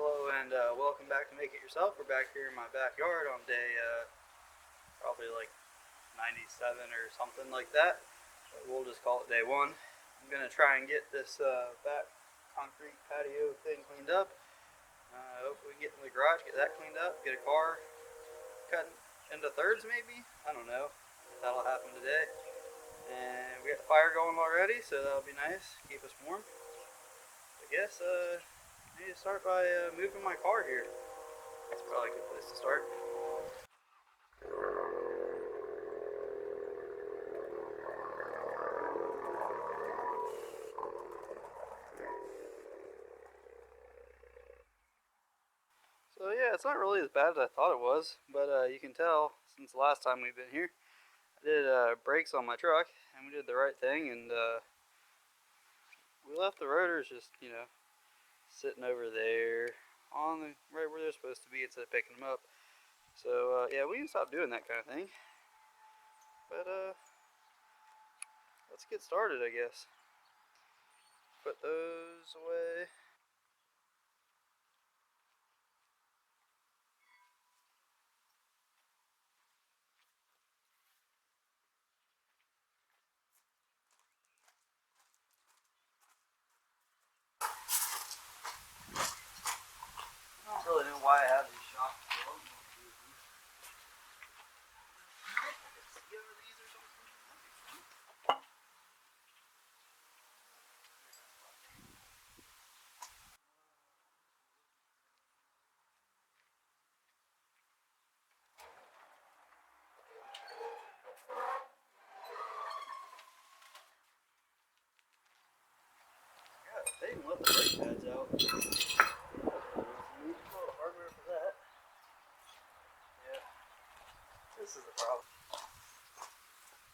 Hello and welcome back to Make It Yourself. We're back here in my backyard on day probably like 97 or something like that. But we'll just call it day one. I'm going to try and get this back concrete patio thing cleaned up. Hopefully we can get in the garage, get that cleaned up, get a car cut into thirds maybe. I don't know. That'll happen today. And we got the fire going already, so that'll be nice. Keep us warm. I guess I need to start by moving my car here. That's probably a good place to start. So yeah, it's not really as bad as I thought it was, but you can tell since the last time we've been here, I did brakes on my truck, and we did the right thing, and we left the rotors just, sitting over there on the right where they're supposed to be instead of picking them up. So yeah, we can stop doing that kind of thing. But let's get started, I guess. Put those away. I don't really know why I have these shocks. They didn't let the brake pads out. Need a little hardware for that. Yeah, this is the problem.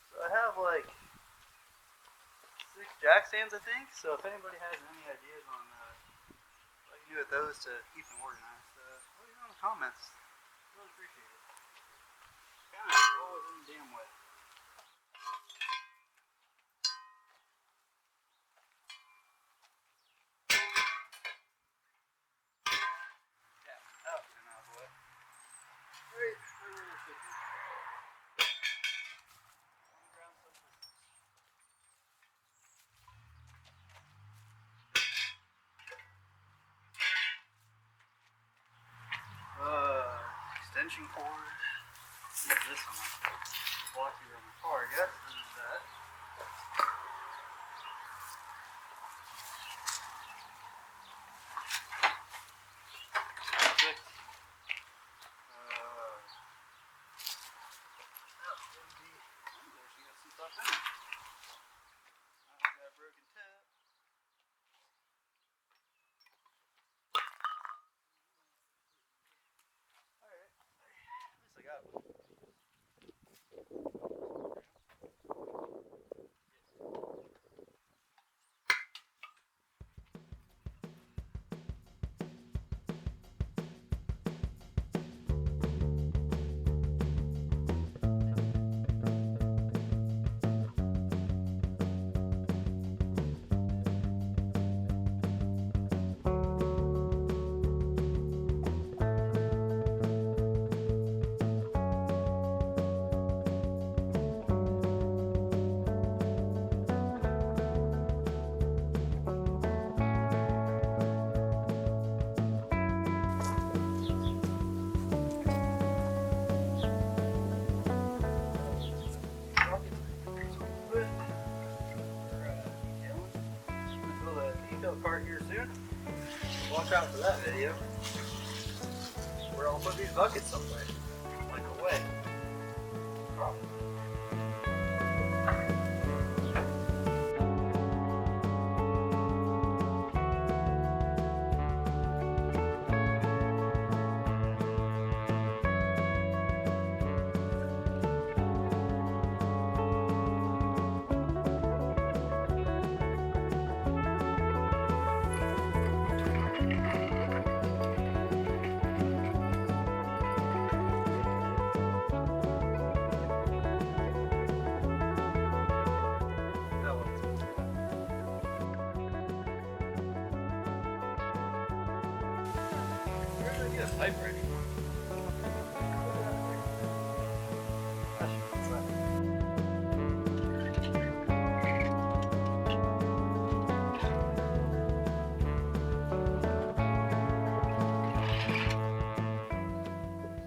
So I have like 6 jack stands, I think. So if anybody has any ideas on what I can do with those to keep them organized, let me know in the comments. Really appreciate it. Kind of always in the damn way. Extension cord. This one. Blocky on the car, I guess. This is that. Perfect. There she got some stuff in it. I got a broken tap. Alright. At least I got one. Cart here soon. Watch out for that video. Where I'll put these buckets somewhere. Like away. Probably. Pipe ready.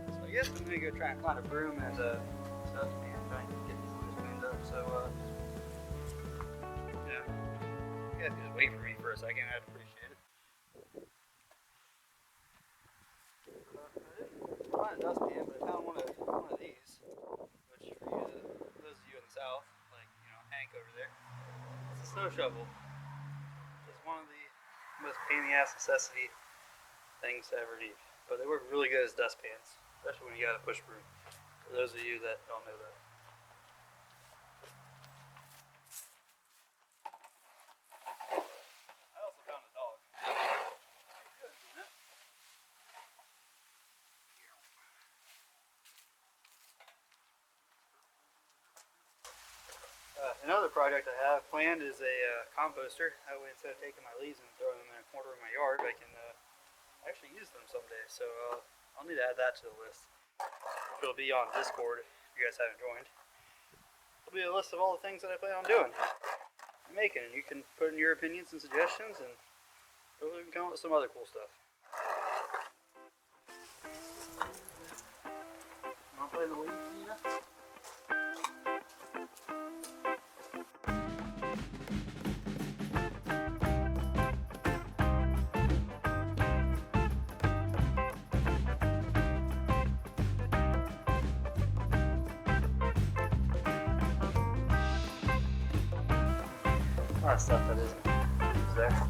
So I guess I'm gonna go try and find a broom and dustpan, try and get these loose cleaned up. So yeah, you guys can just wait for me for a second. I'd appreciate it. Find a dustpan, but I found one of these, which for you, those of you in the south, like Hank over there, it's a snow shovel. It's one of the most pain in the ass necessity things to ever need, but they work really good as dustpans, especially when you got a push broom. For those of you that don't know that. I also found a dog. Another project I have planned is a composter. That way, instead of taking my leaves and throwing them in a corner of my yard, I can actually use them someday. So I'll need to add that to the list. It'll be on Discord if you guys haven't joined. It'll be a list of all the things that I plan on doing and making, and you can put in your opinions and suggestions, and hopefully we can come up with some other cool stuff. You want to play the leaves, Nina? A lot of stuff that isn't there.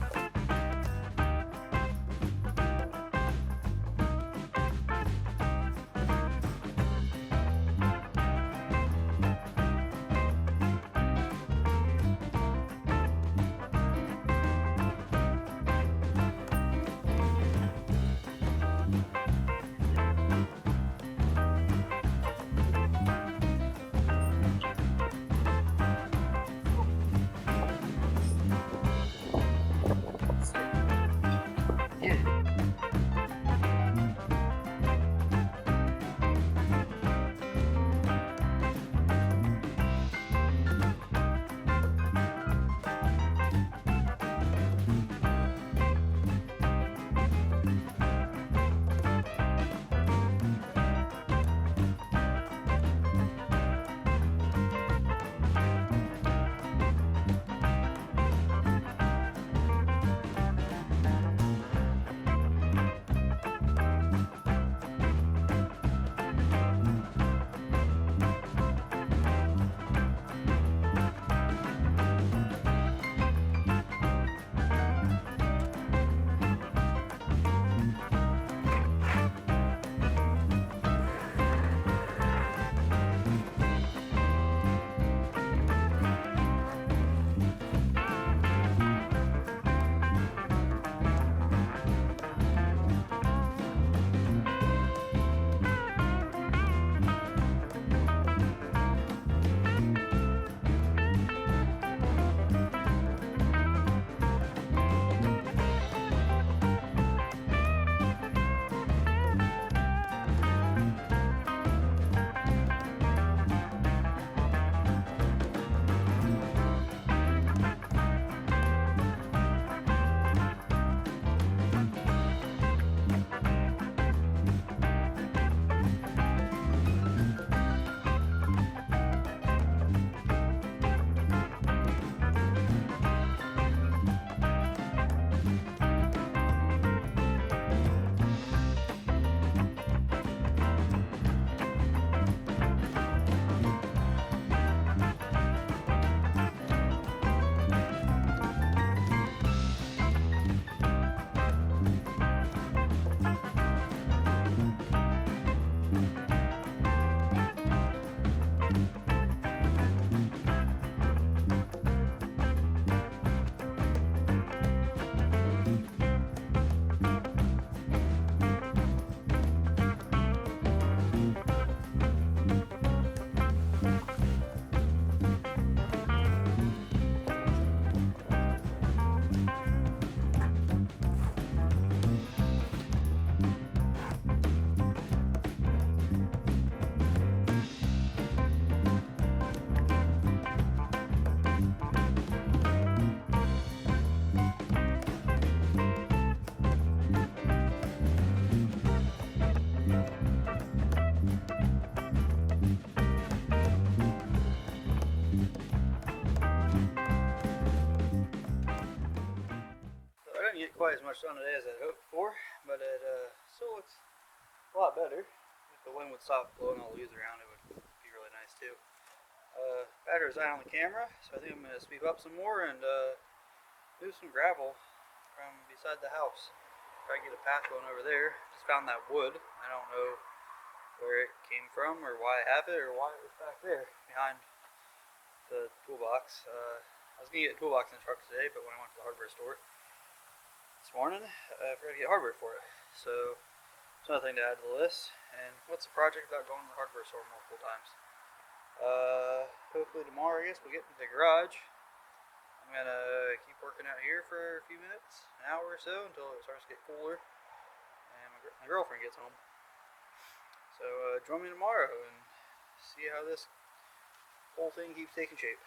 get quite as much done today as I hoped for, but it still looks a lot better. If the wind would stop blowing all the leaves around, it would be really nice too. Battery's out on the camera, so I think I'm going to sweep up some more and move some gravel from beside the house. Try to get a path going over there. Just found that wood. I don't know where it came from or why I have it or why it was back there behind the toolbox. I was going to get a toolbox in the truck today, but when I went to the hardware store this morning, I forgot to get hardware for it. So it's another thing to add to the list. And what's the project without going to the hardware store multiple times? Hopefully tomorrow, I guess, we'll get into the garage. I'm going to keep working out here for a few minutes, an hour or so, until it starts to get cooler and my girlfriend gets home. So join me tomorrow and see how this whole thing keeps taking shape.